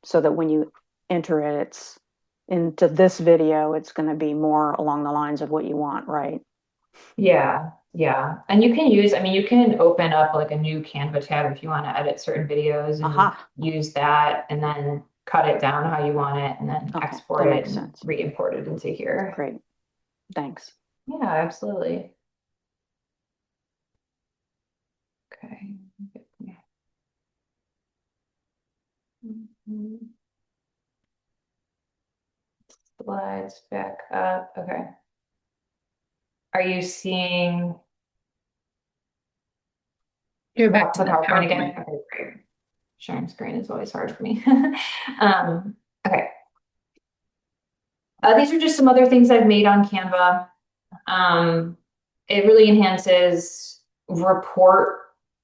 so that when you enter it, it's into this video, it's going to be more along the lines of what you want, right? Yeah, yeah. And you can use, I mean, you can open up like a new Canva tab if you want to edit certain videos and Aha. use that and then cut it down how you want it and then Okay, export that it makes and sense. re-import it into here. Great. Thanks. Yeah, absolutely. Okay. Slides back up. Okay. Are you seeing You're back to the the PowerPoint again? PowerPoint. Okay, great. Sharing screen is always hard for me. Okay. These are just some other things I've made on Canva. It really enhances report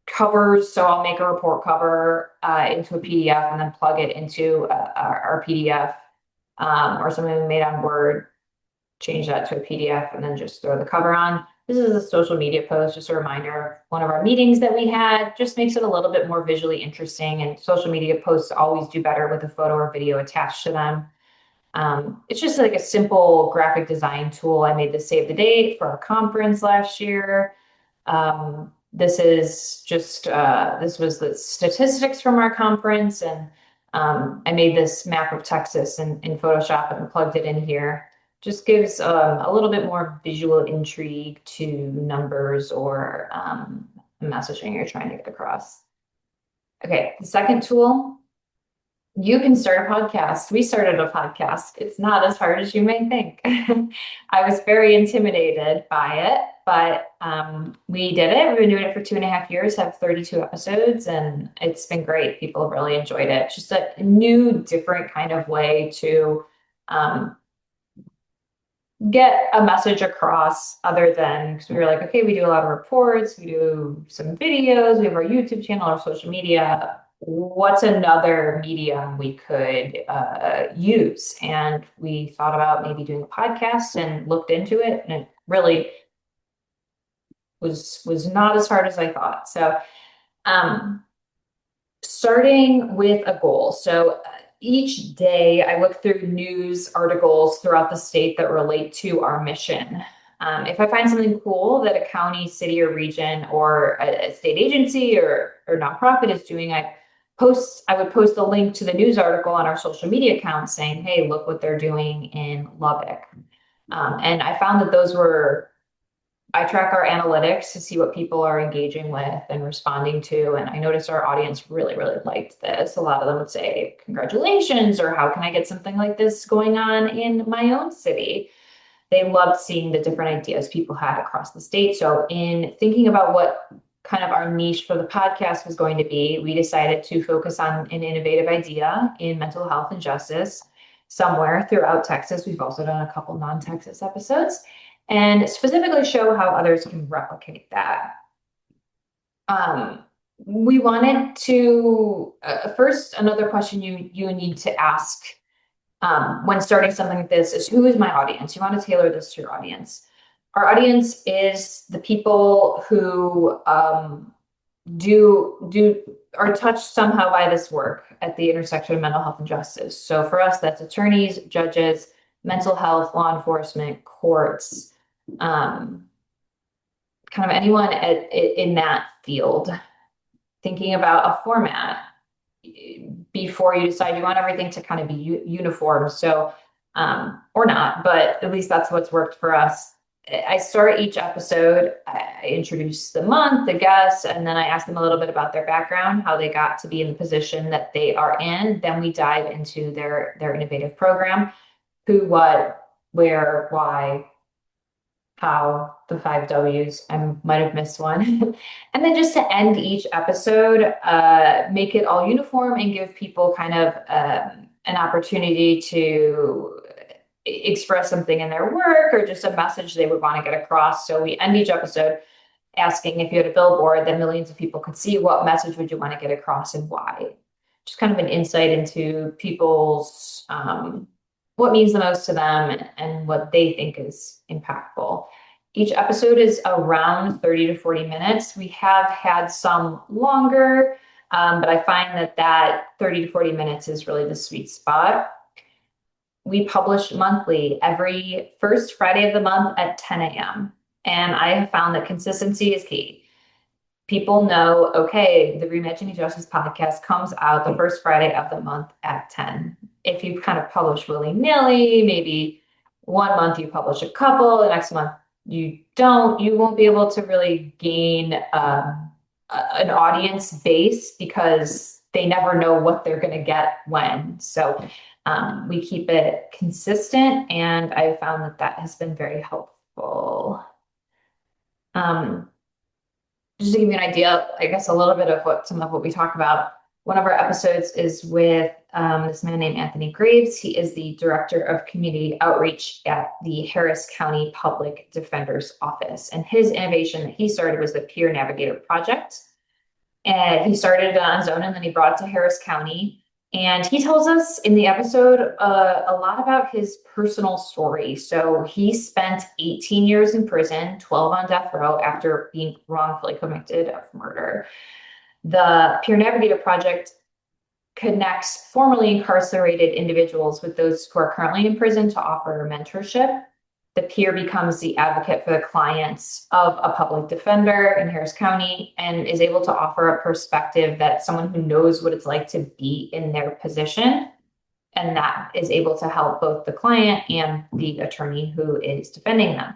covers. So I'll make a report cover into a PDF and then plug it into our PDF or something we made on Word, change that to a PDF and then just throw the cover on. This is a social media post, just a reminder of one of our meetings that we had, just makes it a little bit more visually interesting, and social media posts always do better with a photo or video attached to them. It's just like a simple graphic design tool. I made this save the date for our conference last year. This is just, this was the statistics from our conference, and I made this map of Texas in Photoshop and plugged it in here. Just gives a little bit more visual intrigue to numbers or messaging you're trying to get across. Okay, the second tool, you can start a podcast. We started a podcast. It's not as hard as you may think. I was very intimidated by it, but we did it. We've been doing it for 2.5 years, have 32 episodes, and it's been great. People have really enjoyed it. It's just a new, different kind of way to get a message across other than, because we were like, okay, we do a lot of reports, we do some videos, we have our YouTube channel, our social media. What's another medium we could use? And we thought about maybe doing a podcast and looked into it, and it really was not as hard as I thought. So starting with a goal. So each day I look through news articles throughout the state that relate to our mission. If I find something cool that a county, city, or region, or a state agency or nonprofit is doing, I would post a link to the news article on our social media account saying, hey, look what they're doing in Lubbock. And I found that I track our analytics to see what people are engaging with and responding to. And I noticed our audience really, really liked this. A lot of them would say, congratulations, or how can I get something like this going on in my own city? They loved seeing the different ideas people had across the state. So in thinking about what kind of our niche for the podcast was going to be, we decided to focus on an innovative idea in mental health and justice somewhere throughout Texas. We've also done a couple non-Texas episodes, and specifically show how others can replicate that. We wanted to, first, another question you need to ask when starting something like this is, who is my audience? You want to tailor this to your audience. Our audience is the people who are touched somehow by this work at the intersection of mental health and justice. So for us, that's attorneys, judges, mental health, law enforcement, courts, kind of anyone in that field. Thinking about a format before you decide you want everything to kind of be uniform. So, or not, but at least that's what's worked for us. I start each episode, I introduce the month, the guests, and then I ask them a little bit about their background, how they got to be in the position that they are in. Then we dive into their innovative program, who, what, where, why, how, the 5 Ws. I might have missed one. And then just to end each episode, make it all uniform and give people kind of an opportunity to express something in their work or just a message they would want to get across. So we end each episode asking, if you had a billboard that millions of people could see, what message would you want to get across and why? Just kind of an insight into people's what means the most to them and what they think is impactful. Each episode is around 30 to 40 minutes. We have had some longer, but I find that 30 to 40 minutes is really the sweet spot. We publish monthly, every first Friday of the month at 10 a.m. And I have found that consistency is key. People know, okay, the Reimagining Justice podcast comes out the first Friday of the month at 10. If you kind of publish willy-nilly, maybe one month you publish a couple, the next month you don't, you won't be able to really gain an audience base because they never know what they're going to get when. So we keep it consistent, and I found that has been very helpful. Just to give you an idea, I guess a little bit of some of what we talk about. One of our episodes is with this man named Anthony Graves. He is the Director of Community Outreach at the Harris County Public Defender's Office. And his innovation that he started was the Peer Navigator Project. And he started it on his own, and then he brought it to Harris County. And he tells us in the episode a lot about his personal story. So he spent 18 years in prison, 12 on death row after being wrongfully convicted of murder. The Peer Navigator Project connects formerly incarcerated individuals with those who are currently in prison to offer mentorship. The peer becomes the advocate for the clients of a public defender in Harris County and is able to offer a perspective that someone who knows what it's like to be in their position, and that is able to help both the client and the attorney who is defending them.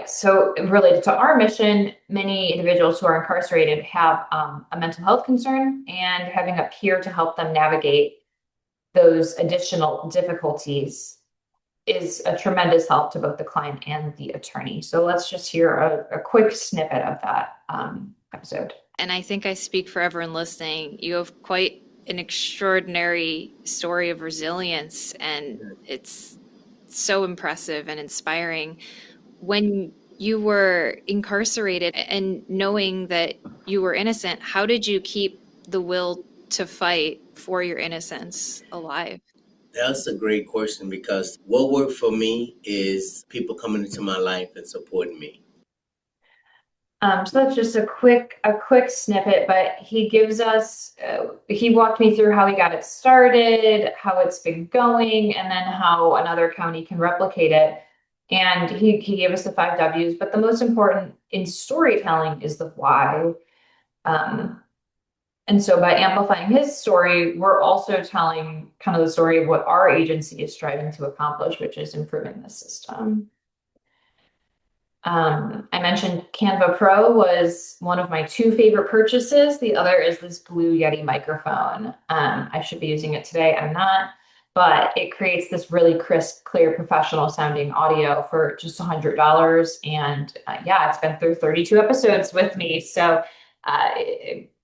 So related to our mission, many individuals who are incarcerated have a mental health concern, and having a peer to help them navigate those additional difficulties is a tremendous help to both the client and the attorney. So let's just hear a quick snippet of that episode. And I think I speak for everyone listening. You have quite an extraordinary story of resilience, and it's so impressive and inspiring. When you were incarcerated and knowing that you were innocent, how did you keep the will to fight for your innocence alive? That's a great question, because what worked for me is people coming into my life and supporting me. So that's just a quick snippet, but he gives us, he walked me through how he got it started, how it's been going, and then how another county can replicate it. And he gave us the 5 Ws, but the most important in storytelling is the why. And so by amplifying his story, we're also telling kind of the story of what our agency is striving to accomplish, which is improving the system. I mentioned Canva Pro was one of my 2 favorite purchases. The other is this Blue Yeti microphone. I should be using it today. I'm not, but it creates this really crisp, clear, professional sounding audio for just $100. And it's been through 32 episodes with me. So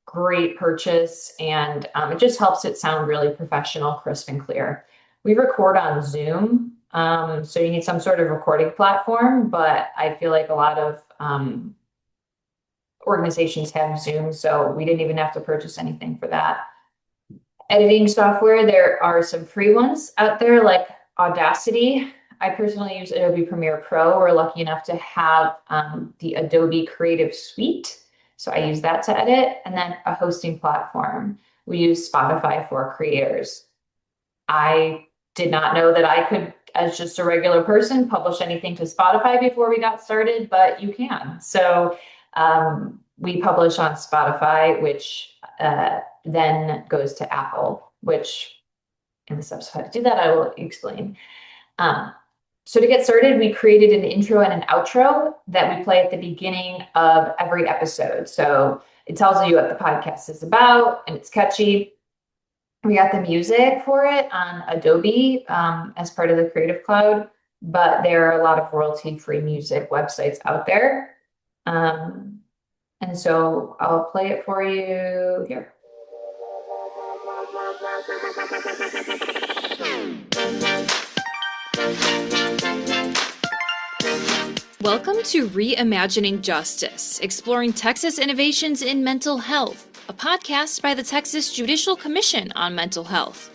great purchase, and it just helps it sound really professional, crisp, and clear. We record on Zoom, so you need some sort of recording platform, but I feel like a lot of organizations have Zoom, so we didn't even have to purchase anything for that. Editing software, there are some free ones out there like Audacity. I personally use Adobe Premiere Pro. We're lucky enough to have the Adobe Creative Suite. So I use that to edit, and then a hosting platform. We use Spotify for creators. I did not know that I could, as just a regular person, publish anything to Spotify before we got started, but you can. So we publish on Spotify, which then goes to Apple, which in the steps of how to do that, I will explain. So to get started, we created an intro and an outro that we play at the beginning of every episode. So it tells you what the podcast is about, and it's catchy. We got the music for it on Adobe as part of the Creative Cloud, but there are a lot of royalty-free music websites out there. And so I'll play it for you here. Welcome to Reimagining Justice, exploring Texas innovations in mental health, a podcast by the Texas Judicial Commission on Mental Health.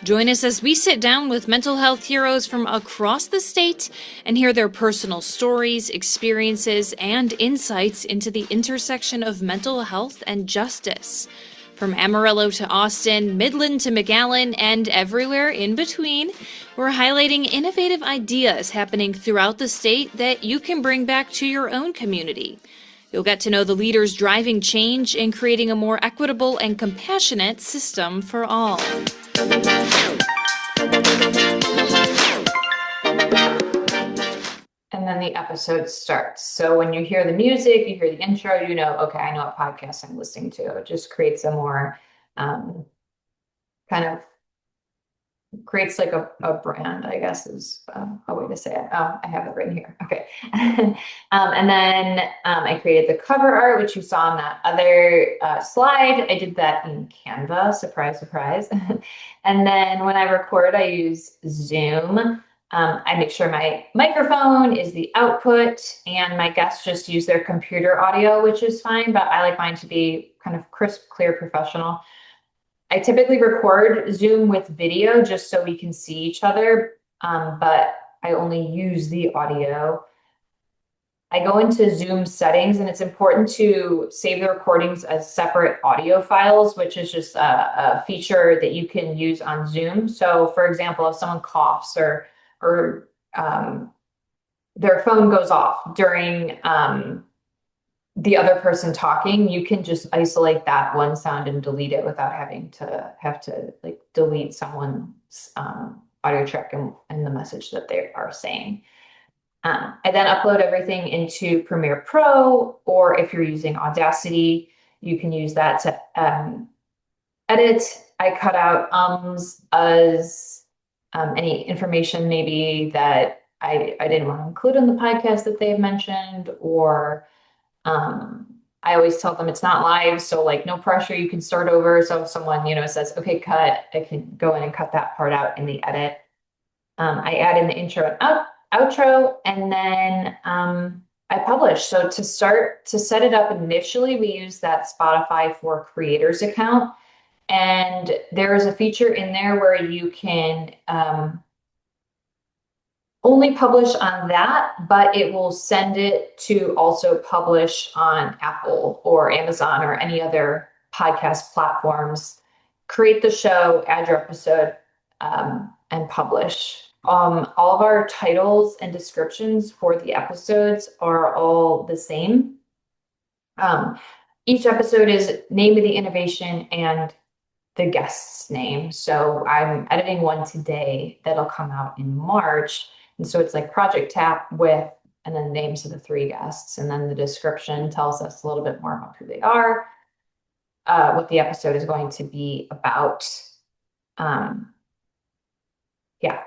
Join us as we sit down with mental health heroes from across the state and hear their personal stories, experiences, and insights into the intersection of mental health and justice. From Amarillo to Austin, Midland to McAllen, and everywhere in between, we're highlighting innovative ideas happening throughout the state that you can bring back to your own community. You'll get to know the leaders driving change and creating a more equitable and compassionate system for all. And then the episode starts. So when you hear the music, you hear the intro, you know, okay, I know what podcast I'm listening to. It just creates a more kind of creates like a brand, I guess is a way to say it. I have it written here. Okay. And then I created the cover art, which you saw on that other slide. I did that in Canva, surprise, surprise. And then when I record, I use Zoom. I make sure my microphone is the output, and my guests just use their computer audio, which is fine, but I like mine to be kind of crisp, clear, professional. I typically record Zoom with video just so we can see each other, but I only use the audio. I go into Zoom settings, and it's important to save the recordings as separate audio files, which is just a feature that you can use on Zoom. So for example, if someone coughs or their phone goes off during the other person talking, you can just isolate that one sound and delete it without having to like delete someone's audio track and the message that they are saying. I then upload everything into Premiere Pro, or if you're using Audacity, you can use that to edit. I cut out ums, uhs, any information maybe that I didn't want to include in the podcast that they've mentioned, or I always tell them it's not live, so like no pressure, you can start over. So if someone, says, okay, cut, I can go in and cut that part out in the edit. I add in the intro and outro, and then I publish. So to set it up initially, we use that Spotify for Creators account. And there is a feature in there where you can only publish on that, but it will send it to also publish on Apple or Amazon or any other podcast platforms. Create the show, add your episode, and publish. All of our titles and descriptions for the episodes are all the same. Each episode is name of the innovation and the guest's name. So I'm editing one today that'll come out in March. And so it's like Project Tap with, and then the names of the 3 guests. And then the description tells us a little bit more about who they are, what the episode is going to be about. Yeah,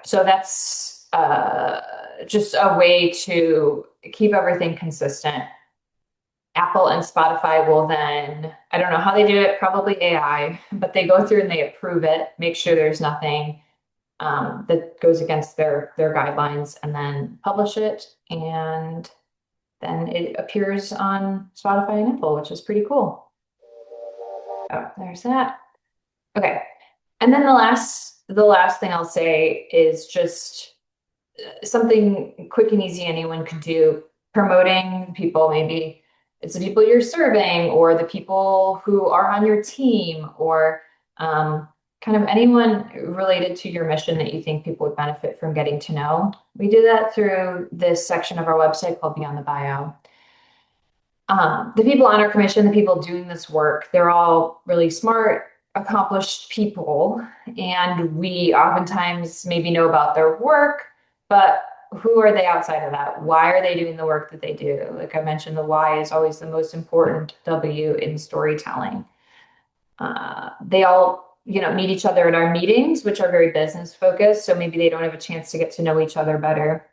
so that's just a way to keep everything consistent. Apple and Spotify will then, I don't know how they do it, probably AI, but they go through and they approve it, make sure there's nothing that goes against their guidelines, and then publish it. And then it appears on Spotify and Apple, which is pretty cool. Oh, there's that. Okay. And then the last thing I'll say is just something quick and easy anyone could do, promoting people. Maybe it's the people you're serving or the people who are on your team, or kind of anyone related to your mission that you think people would benefit from getting to know. We do that through this section of our website called Beyond the Bio. The people on our commission, the people doing this work, they're all really smart, accomplished people, and we oftentimes maybe know about their work, but who are they outside of that? Why are they doing the work that they do? Like I mentioned, the why is always the most important W in storytelling. They all, meet each other at our meetings, which are very business focused, so maybe they don't have a chance to get to know each other better.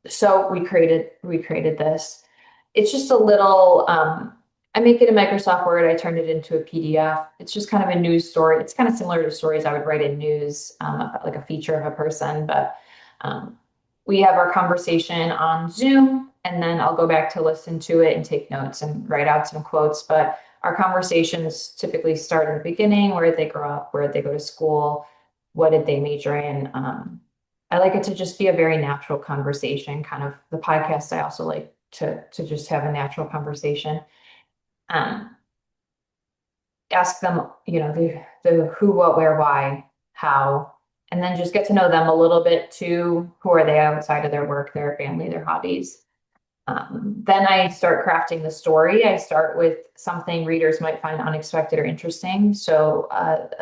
So we created this. It's just a little, I make it in Microsoft Word. I turned it into a PDF. It's just kind of a news story. It's kind of similar to stories I would write in news, like a feature of a person, but we have our conversation on Zoom, and then I'll go back to listen to it and take notes and write out some quotes. But our conversations typically start in the beginning. Where did they grow up? Where did they go to school? What did they major in? I like it to just be a very natural conversation. Kind of the podcast, I also like to just have a natural conversation. Ask them, the who, what, where, why, how, and then just get to know them a little bit too. Who are they outside of their work, their family, their hobbies? Then I start crafting the story. I start with something readers might find unexpected or interesting. So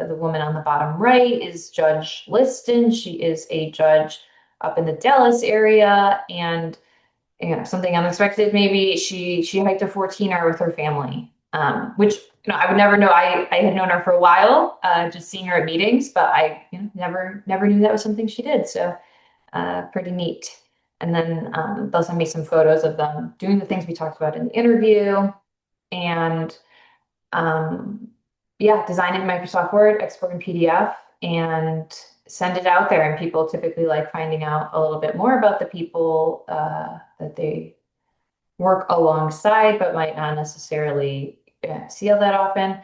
the woman on the bottom right is Judge Liston. She is a judge up in the Dallas area, and something unexpected. Maybe she hiked a 14er with her family, which I would never know. I had known her for a while, just seeing her at meetings, but I never knew that was something she did. So pretty neat. And then they'll send me some photos of them doing the things we talked about in the interview, and design it in Microsoft Word, export in PDF, and send it out there. And people typically like finding out a little bit more about the people that they work alongside, but might not necessarily see all that often.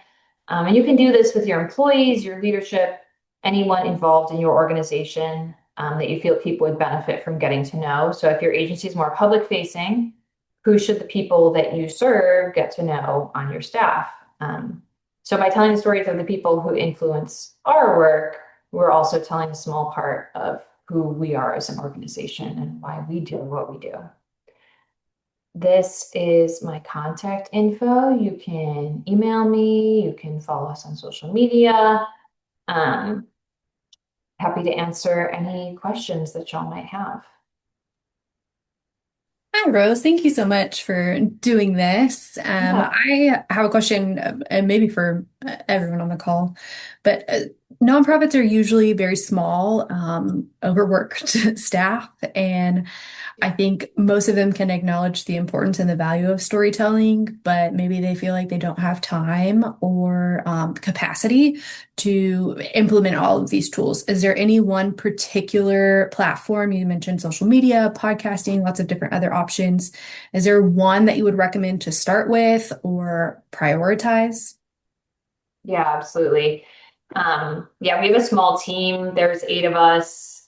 And you can do this with your employees, your leadership, anyone involved in your organization that you feel people would benefit from getting to know. So if your agency is more public facing, who should the people that you serve get to know on your staff? So by telling the stories of the people who influence our work, we're also telling a small part of who we are as an organization and why we do what we do. This is my contact info. You can email me, you can follow us on social media. Happy to answer any questions that y'all might have. Hi, Rose. Thank you so much for doing this. I have a question, and maybe for everyone on the call, but nonprofits are usually very small, overworked staff, and I think most of them can acknowledge the importance and the value of storytelling, but maybe they feel like they don't have time or capacity to implement all of these tools. Is there any one particular platform? You mentioned social media, podcasting, lots of different other options. Is there one that you would recommend to start with or prioritize? Yeah, absolutely. We have a small team. There's 8 of us.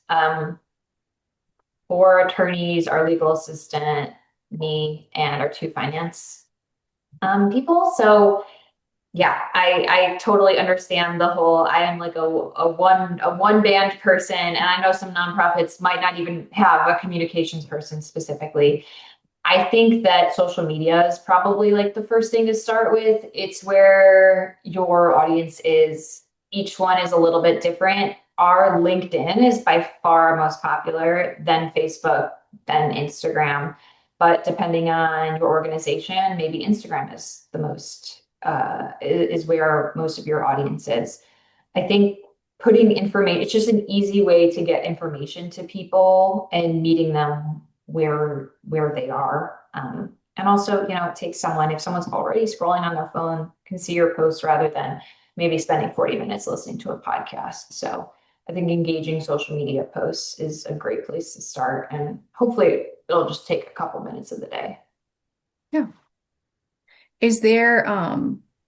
4 attorneys, our legal assistant, me, and our 2 finance people. So I totally understand the whole, I am like a one band person, and I know some nonprofits might not even have a communications person specifically. I think that social media is probably like the first thing to start with. It's where your audience is. Each one is a little bit different. Our LinkedIn is by far most popular, then Facebook, then Instagram. But depending on your organization, maybe Instagram is the most, is where most of your audience is. I think putting information, it's just an easy way to get information to people and meeting them where they are. And also, it takes someone, if someone's already scrolling on their phone, can see your post rather than maybe spending 40 minutes listening to a podcast. So I think engaging social media posts is a great place to start, and hopefully it'll just take a couple minutes of the day. Yeah. Is there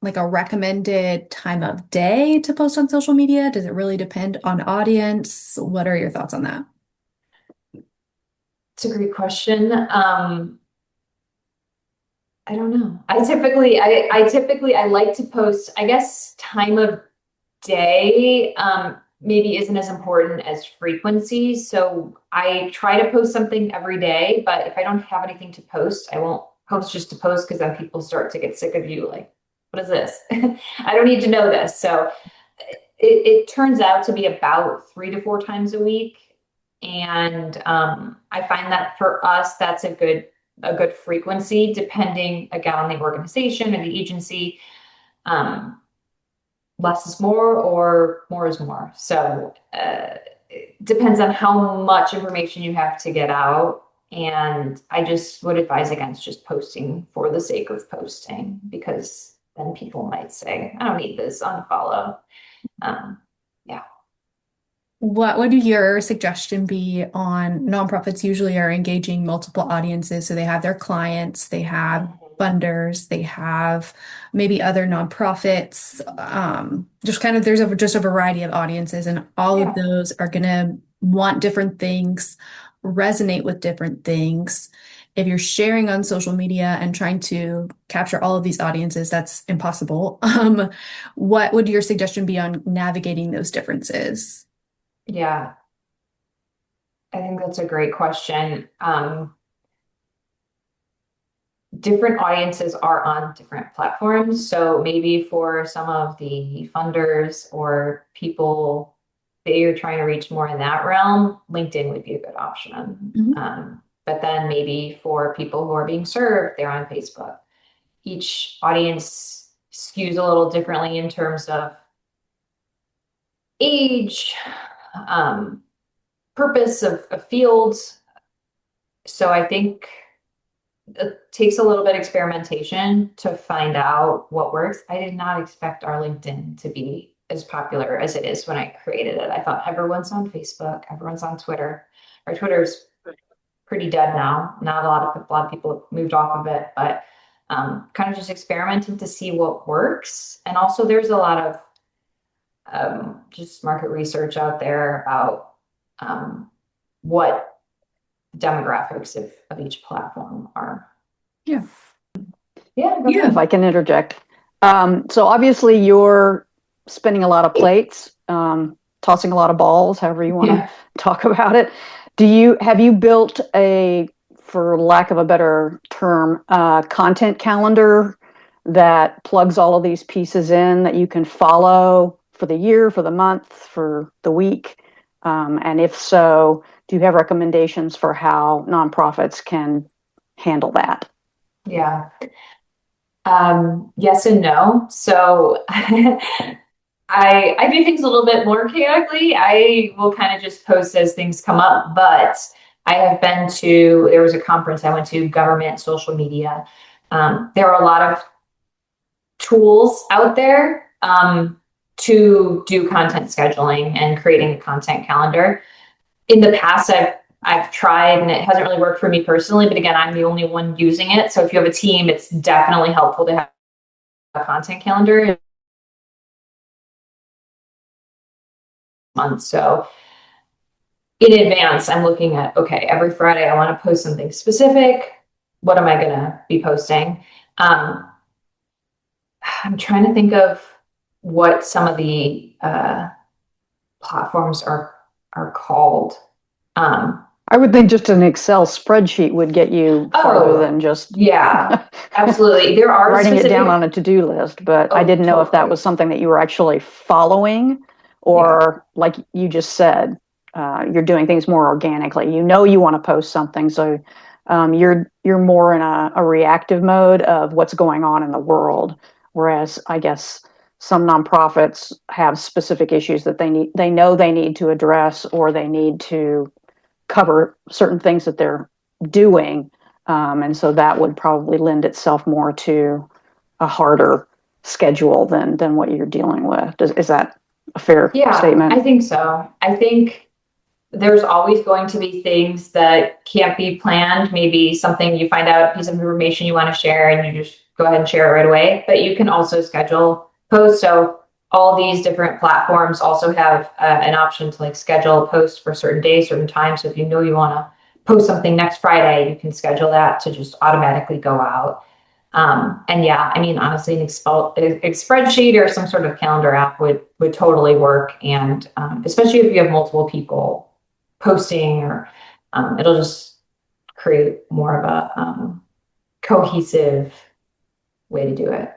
like a recommended time of day to post on social media? Does it really depend on audience? What are your thoughts on that? It's a great question. I don't know. I like to post, I guess time of day maybe isn't as important as frequency. So I try to post something every day, but if I don't have anything to post, I won't post just to post, because then people start to get sick of you. Like, what is this? I don't need to know this. So it turns out to be about 3 to 4 times a week. And I find that for us, that's a good frequency, depending again on the organization or the agency. Less is more or more is more. So it depends on how much information you have to get out. And I just would advise against just posting for the sake of posting, because then people might say, I don't need this, unfollow. Yeah. What would your suggestion be on nonprofits usually are engaging multiple audiences? So they have their clients, they have funders, they have maybe other nonprofits. Just kind of there's just a variety of audiences, and all of those are going to want different things, resonate with different things. If you're sharing on social media and trying to capture all of these audiences, that's impossible. What would your suggestion be on navigating those differences? Yeah, I think that's a great question. Different audiences are on different platforms. So maybe for some of the funders or people that you're trying to reach more in that realm, LinkedIn would be a good option. But then maybe for people who are being served, they're on Facebook. Each audience skews a little differently in terms of age, purpose of fields. So I think it takes a little bit of experimentation to find out what works. I did not expect our LinkedIn to be as popular as it is when I created it. I thought everyone's on Facebook, everyone's on Twitter. Our Twitter's pretty dead now. Not a lot of people have moved off of it, but kind of just experimenting to see what works. And also there's a lot of just market research out there about what demographics of each platform are. Yeah. Yeah. If I can interject. So obviously you're spinning a lot of plates, tossing a lot of balls, however you want to talk about it. Have you built for lack of a better term, content calendar that plugs all of these pieces in that you can follow for the year, for the month, for the week? And if so, do you have recommendations for how nonprofits can handle that? Yeah. Yes and no. So I do things a little bit more chaotically. I will kind of just post as things come up, but I have there was a conference I went to, government social media. There are a lot of tools out there to do content scheduling and creating a content calendar. In the past, I've tried and it hasn't really worked for me personally, but again, I'm the only one using it. So if you have a team, it's definitely helpful to have a content calendar. So in advance, I'm looking at, okay, every Friday I want to post something specific. What am I going to be posting? I'm trying to think of what some of the platforms are called. I would think just an Excel spreadsheet would get you farther than just absolutely. There are writing it down on a to-do list, but I didn't know if that was something that you were actually following, or like you just said, you're doing things more organically. You know you want to post something, so you're more in a reactive mode of what's going on in the world. Whereas I guess some nonprofits have specific issues that they know they need to address, or they need to cover certain things that they're doing. And so that would probably lend itself more to a harder schedule than what you're dealing with. Is that a fair Yeah, statement? I think so. I think there's always going to be things that can't be planned. Maybe something you find out, a piece of information you want to share, and you just go ahead and share it right away. But you can also schedule posts. So all these different platforms also have an option to like schedule a post for certain days, certain times. So if you know you want to post something next Friday, you can schedule that to just automatically go out. And yeah, I mean, honestly, a spreadsheet or some sort of calendar app would totally work. And especially if you have multiple people posting, or it'll just create more of a cohesive way to do it.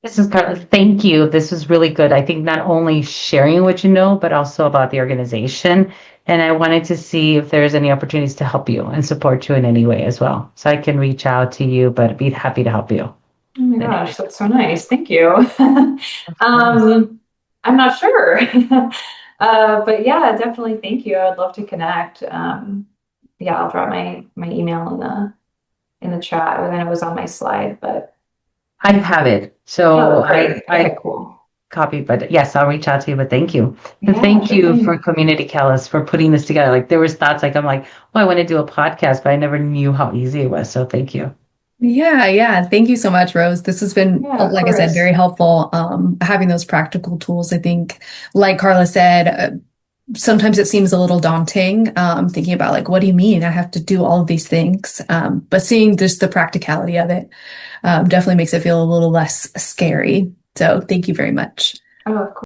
This is Carla. Thank you. This was really good. I think not only sharing what you know, but also about the organization. And I wanted to see if there's any opportunities to help you and support you in any way as well. So I can reach out to you, but be happy to help you. Oh my gosh, that's so nice. Thank you. I'm not sure. But yeah, definitely thank you. I would love to connect. Yeah, I'll drop my email in the chat. I know it was on my slide, but I have it. So great. I Okay, cool. copied, but yes, I'll reach out to you, but thank you. And Yeah, thank sure you thing. for Community Callus for putting this together. Like there was thoughts like, I'm like, oh, I want to do a podcast, but I never knew how easy it was. So thank you. Yeah. Thank you so much, Rose. This has been, Yeah, of like I said, course. very helpful. Having those practical tools, I think, like Carla said, sometimes it seems a little daunting, thinking about like, what do you mean? I have to do all of these things. But seeing just the practicality of it, definitely makes it feel a little less scary. So thank you very much. Oh, of course.